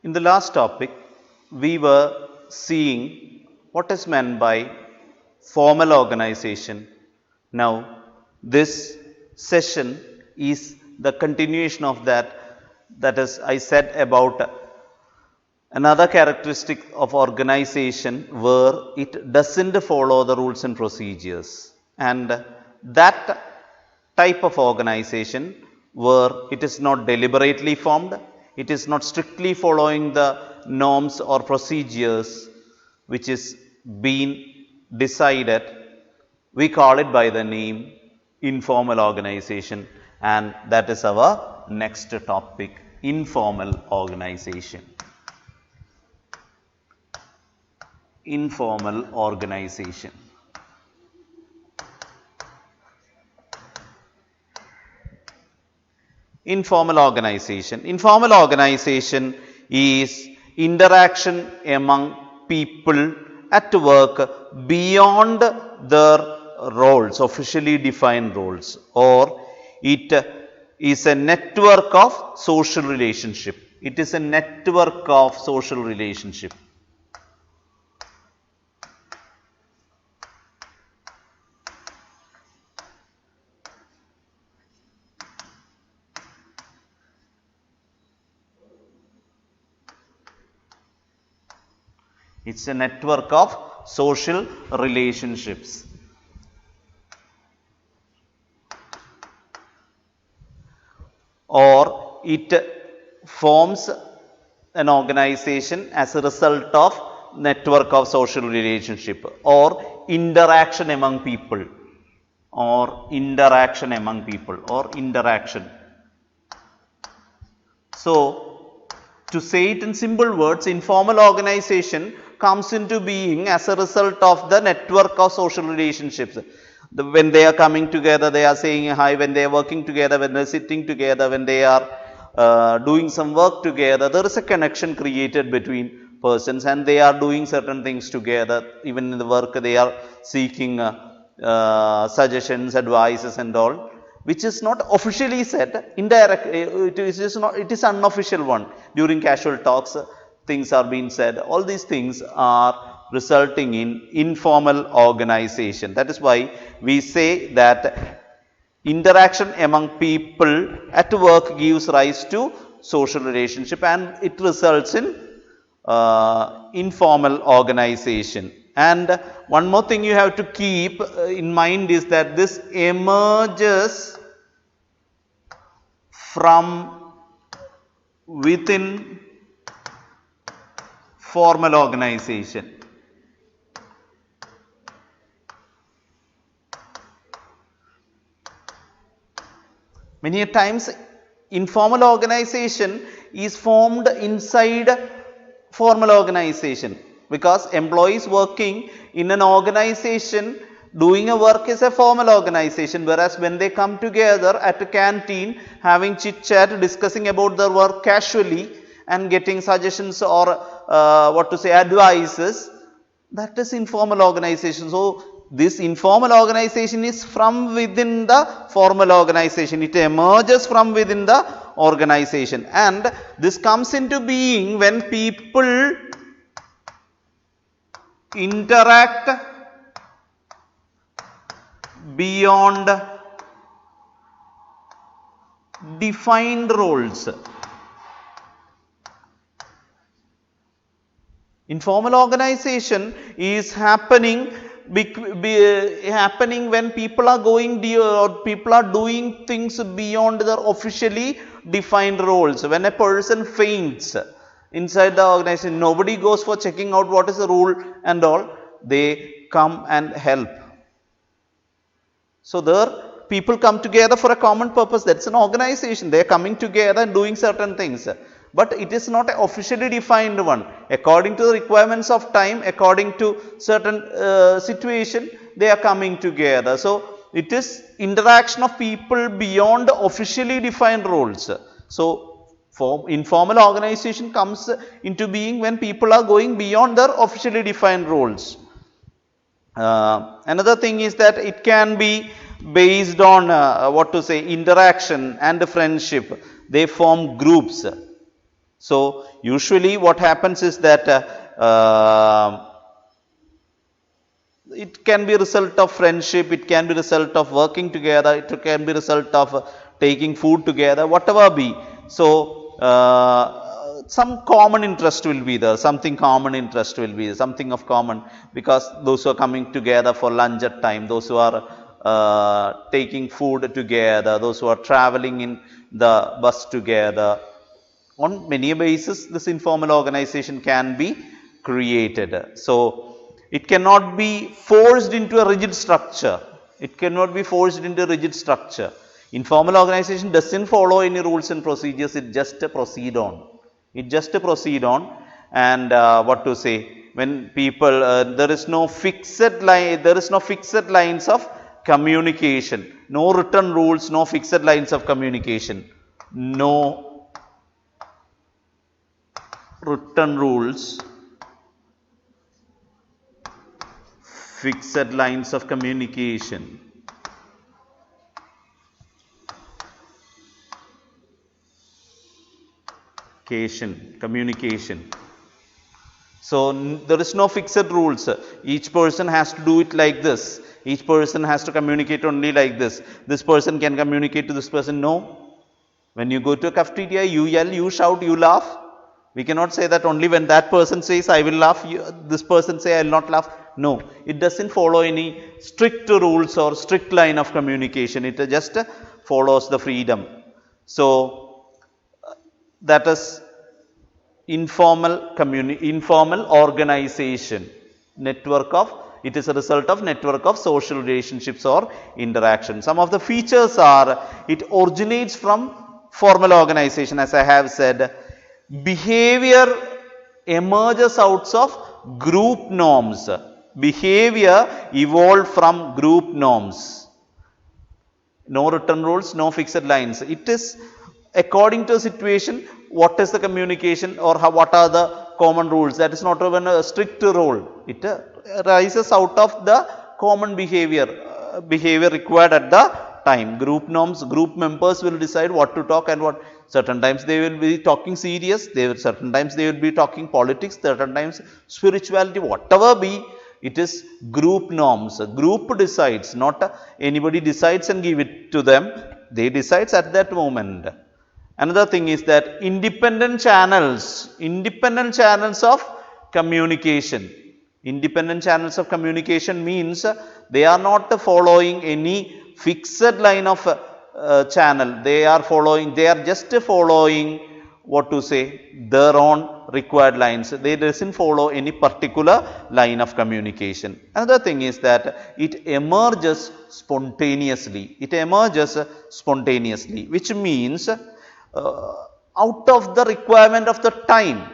In the last topic, we were seeing what is meant by formal organization. Now, this session is the continuation of that. That is, I said about another characteristic of organization where it doesn't follow the rules and procedures. And that type of organization where it is not deliberately formed, it is not strictly following the norms or procedures which is being decided, we call it by the name informal organization, and that is our next topic, informal organization. Informal organization. Informal organization. Informal organization is interaction among people at work beyond their roles, officially defined roles, or it is a network of social relationship. It is a network of social relationship. It's a network of social relationships. Or it forms an organization as a result of network of social relationship or interaction among people, or interaction among people, or interaction. So, to say it in simple words, informal organization comes into being as a result of the network of social relationships. When they are coming together, they are saying hi. When they are working together, when they are sitting together, when they are doing some work together, there is a connection created between persons, and they are doing certain things together. Even in the work, they are seeking suggestions, advices and all, which is not officially said, indirect, it is unofficial one. During casual talks, things are being said. All these things are resulting in informal organization. That is why we say that interaction among people at work gives rise to social relationship, and it results in informal organization. And one more thing you have to keep in mind is that this emerges from within formal organization. Many a times informal organization is formed inside formal organization, because employees working in an organization doing a work is a formal organization, whereas when they come together at a canteen having chit chat, discussing about their work casually and getting suggestions or advices, that is informal organization. So this informal organization is from within the formal organization. It emerges from within the organization, and this comes into being when people interact beyond defined roles. Informal organization is happening when people are people are doing things beyond their officially defined roles. When a person faints inside the organization, nobody goes for checking out what is the rule and all. They come and help. So there people come together for a common purpose. That's an organization. They are coming together and doing certain things. But it is not an officially defined one. According to the requirements of time, according to certain situation, they are coming together. So it is interaction of people beyond officially defined roles. So informal organization comes into being when people are going beyond their officially defined roles. Another thing is that it can be based on interaction and friendship. They form groups. So usually what happens is that it can be a result of friendship, it can be a result of working together, it can be a result of taking food together, whatever be. So some common interest will be there, something common interest will be there, something of common, because those who are coming together for lunch at time, those who are taking food together, those who are traveling in the bus together. On many bases, this informal organization can be created. So it cannot be forced into a rigid structure. It cannot be forced into a rigid structure. Informal organization doesn't follow any rules and procedures. It just proceed on. It just proceed on. And what to say? When people, there is no fixed line. There is no fixed lines of communication. No written rules. No fixed lines of communication. No written rules. Fixed lines of communication. Communication. So there is no fixed rules. Each person has to do it like this. Each person has to communicate only like this. This person can communicate to this person. No. When you go to a cafeteria, you yell, you shout, you laugh. We cannot say that only when that person says, I will laugh, this person say, I will not laugh. No, it doesn't follow any strict rules or strict line of communication. It just follows the freedom. So that is informal organization. It is a result of network of social relationships or interaction. Some of the features are, it originates from formal organization, as I have said. Behavior emerges out of group norms. Behavior evolved from group norms. No written rules, no fixed lines. It is according to a situation, what is the communication or what are the common rules. That is not even a strict rule. It arises out of the common behavior required at the time. Group norms, group members will decide what to talk and what. Certain times they will be talking serious, certain times they will be talking politics, certain times spirituality, whatever be. It is group norms. A group decides, not anybody decides and give it to them. They decide at that moment. Another thing is that independent channels of communication. Independent channels of communication means they are not following any fixed line of channel. They are just following what to say, their own required lines. They doesn't follow any particular line of communication. Another thing is that it emerges spontaneously. It emerges spontaneously, which means out of the requirement of the time.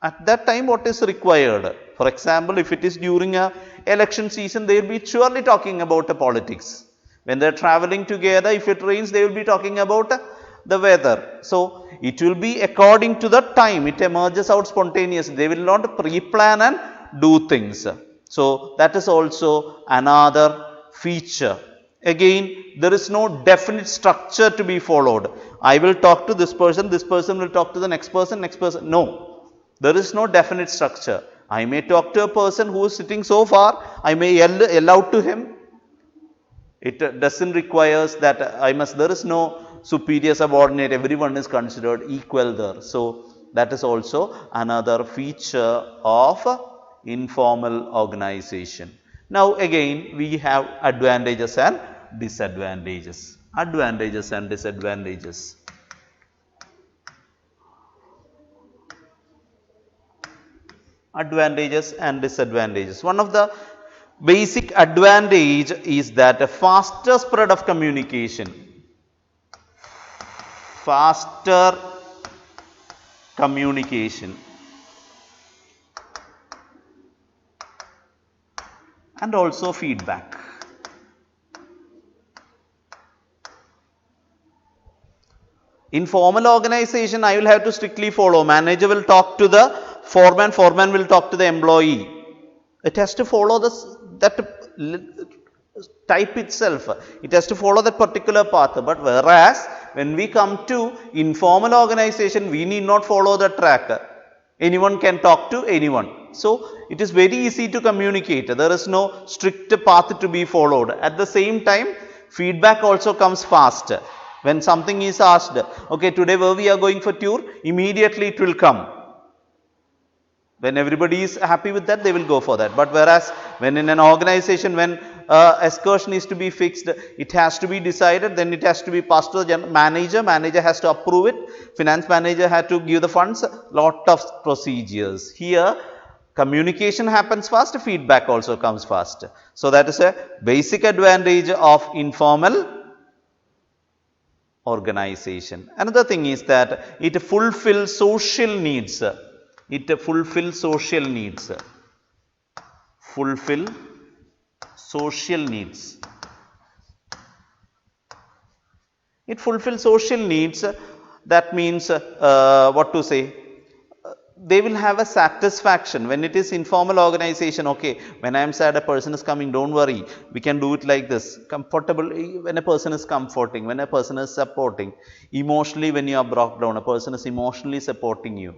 At that time, what is required? For example, if it is during a election season, they will be surely talking about the politics. When they are traveling together, if it rains, they will be talking about the weather. So it will be according to the time. It emerges out spontaneously. They will not pre-plan and do things. So that is also another feature. Again, there is no definite structure to be followed. I will talk to this person will talk to the next person. No, there is no definite structure. I may talk to a person who is sitting so far. I may yell out to him. It doesn't require that there is no superior subordinate. Everyone is considered equal there. So that is also another feature of informal organization. Now again, we have advantages and disadvantages. Advantages and disadvantages. Advantages and disadvantages. One of the basic advantage is that a faster spread of communication. Faster communication. And also feedback. In formal organization, I will have to strictly follow. Manager will talk to the foreman, foreman will talk to the employee. It has to follow that type itself. It has to follow that particular path. But whereas when we come to informal organization, we need not follow the track. Anyone can talk to anyone. So, it is very easy to communicate. There is no strict path to be followed. At the same time, feedback also comes fast. When something is asked, okay, today where we are going for tour, immediately it will come. When everybody is happy with that, they will go for that. But whereas when in an organization, when excursion is to be fixed, it has to be decided, then it has to be passed to the manager. Manager has to approve it. Finance manager has to give the funds. Lot of procedures. Here, communication happens fast, feedback also comes fast. So that is a basic advantage of informal organization. Another thing is that it fulfills social needs. It fulfills social needs. Fulfill social needs. It fulfills social needs. That means what to say? They will have a satisfaction when it is informal organization. Okay, when I am sad, a person is coming, don't worry, we can do it like this. Comfortable, when a person is comforting, when a person is supporting, emotionally when you are brought down, a person is emotionally supporting you.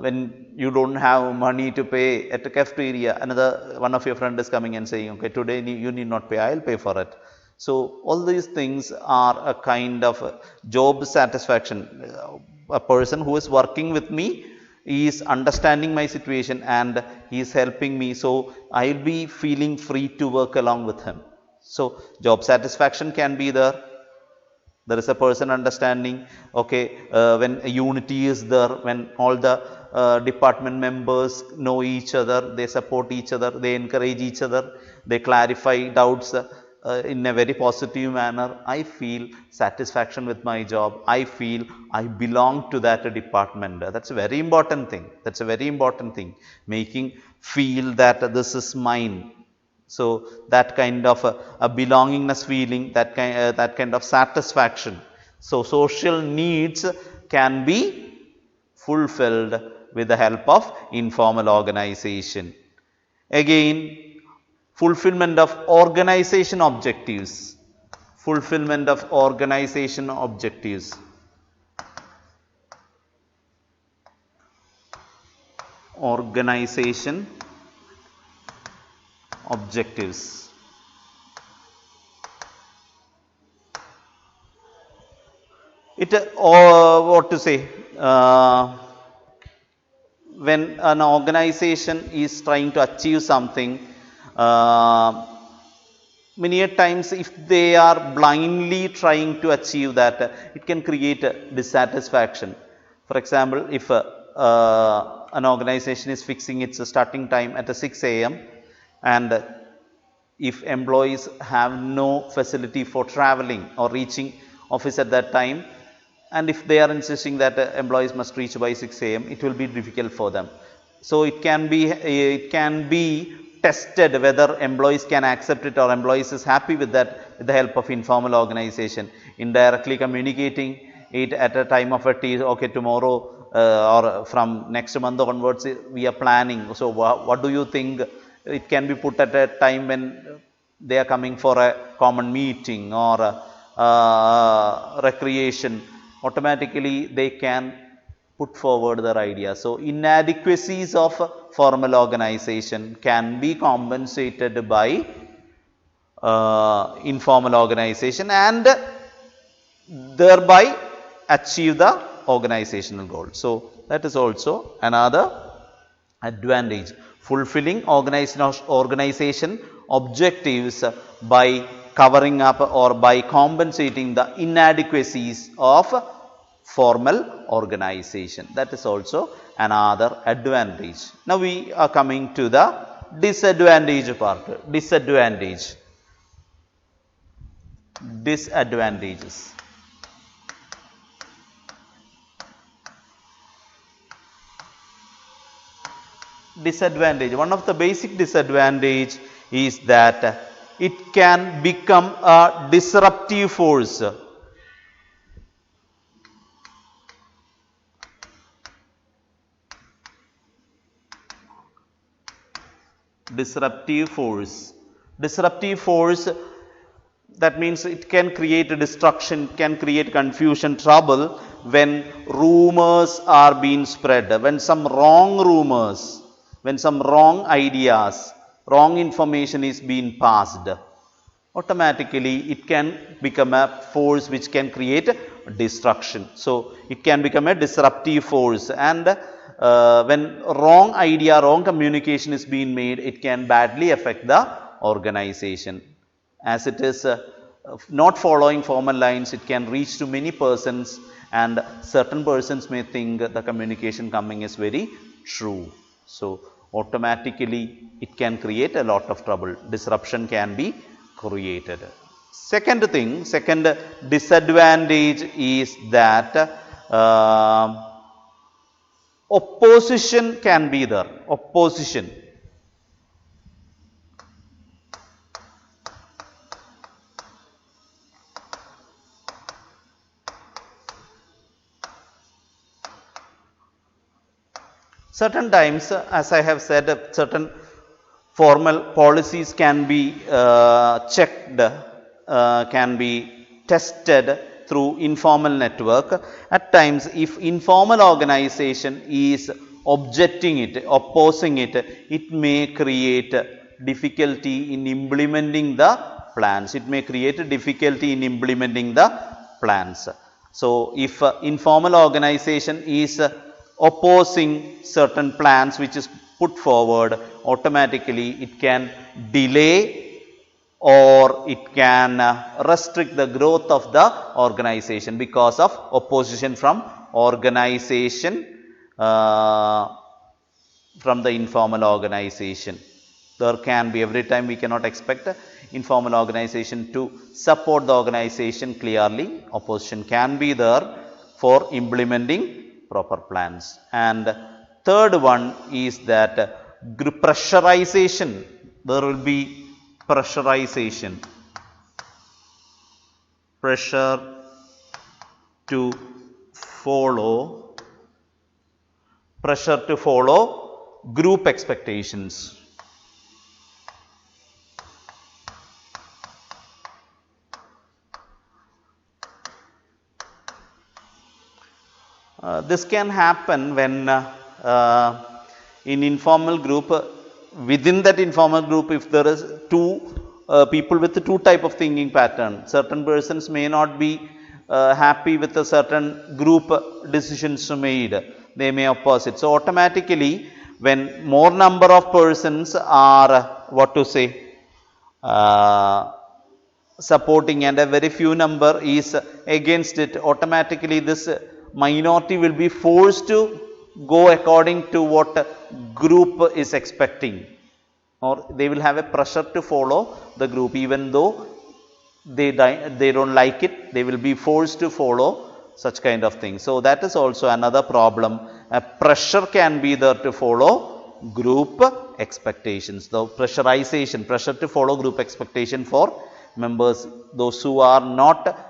When you don't have money to pay at a cafeteria, another one of your friend is coming and saying, okay, today you need not pay, I'll pay for it. So all these things are a kind of job satisfaction. A person who is working with me is understanding my situation and he is helping me, so I will be feeling free to work along with him. So job satisfaction can be there. There is a person understanding, okay, when unity is there, when all the department members know each other, they support each other, they encourage each other, they clarify doubts in a very positive manner, I feel satisfaction with my job. I feel I belong to that department. That's a very important thing. That's a very important thing. Making feel that this is mine. So that kind of a belongingness feeling, that kind of satisfaction. So social needs can be fulfilled with the help of informal organization. Again, fulfillment of organization objectives. Fulfillment of organization objectives. Organization objectives. It what to say? When an organization is trying to achieve something, many a times if they are blindly trying to achieve that, it can create dissatisfaction. For example, if an organization is fixing its starting time at 6 a.m. and if employees have no facility for traveling or reaching office at that time, and if they are insisting that employees must reach by 6 a.m., it will be difficult for them. So it can be tested whether employees can accept it or employees is happy with that with the help of informal organization. Indirectly communicating it at a time of a tea, okay, tomorrow or from next month onwards we are planning. So what do you think? It can be put at a time when they are coming for a common meeting or recreation. Automatically they can put forward their idea. So inadequacies of formal organization can be compensated by informal organization and thereby achieve the organizational goal. So that is also another advantage. Fulfilling organization objectives by covering up or by compensating the inadequacies of formal organization. That is also another advantage. Now we are coming to the disadvantage part. Disadvantages. Disadvantage. One of the basic disadvantage is that it can become a disruptive force. Disruptive force. that means it can create a destruction, it can create confusion, trouble when rumors are being spread, when some wrong rumors, when some wrong ideas, wrong information is being passed. Automatically it can become a force which can create destruction. So it can become a disruptive force, and when wrong idea, wrong communication is being made, it can badly affect the organization. As it is not following formal lines, it can reach to many persons, and certain persons may think the communication coming is very true. So automatically it can create a lot of trouble. Disruption can be created. Second thing, second disadvantage is that opposition can be there. Opposition. Certain times, as I have said, certain formal policies can be checked, can be tested through informal network. At times, if informal organization is objecting it, opposing it, it may create difficulty in implementing the plans. It may create a difficulty in implementing the plans. So if informal organization is opposing certain plans which is put forward, automatically it can delay or it can restrict the growth of the organization because of opposition from organization, from the informal organization. There can be, every time we cannot expect informal organization to support the organization clearly. Opposition can be there for implementing proper plans. And third one is that pressurization. There will be pressurization. Pressure to follow. Pressure to follow group expectations. This can happen when in informal group, within that informal group, if there is two people with two type of thinking pattern, certain persons may not be happy with a certain group decisions made, they may oppose it. So automatically when more number of persons are supporting and a very few number is against it, automatically this minority will be forced to go according to what group is expecting, or they will have a pressure to follow the group even though they don't like it, they will be forced to follow such kind of thing. So that is also another problem. A pressure can be there to follow group expectations. The pressurization, pressure to follow group expectation for members, those who are not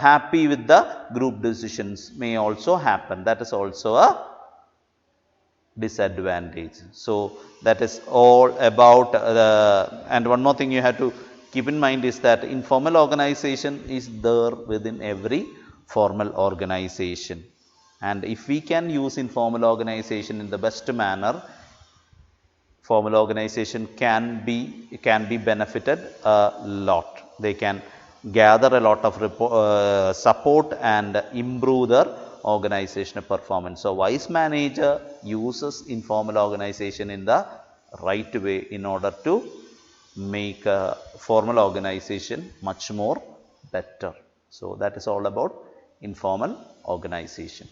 happy with the group decisions, may also happen. That is also a disadvantage. So that is all about and one more thing you have to keep in mind is that informal organization is there within every formal organization, and if we can use informal organization in the best manner, formal organization can be benefited a lot. They can gather a lot of support and improve their organizational performance. So wise manager uses informal organization in the right way in order to make a formal organization much more better. So that is all about informal organization.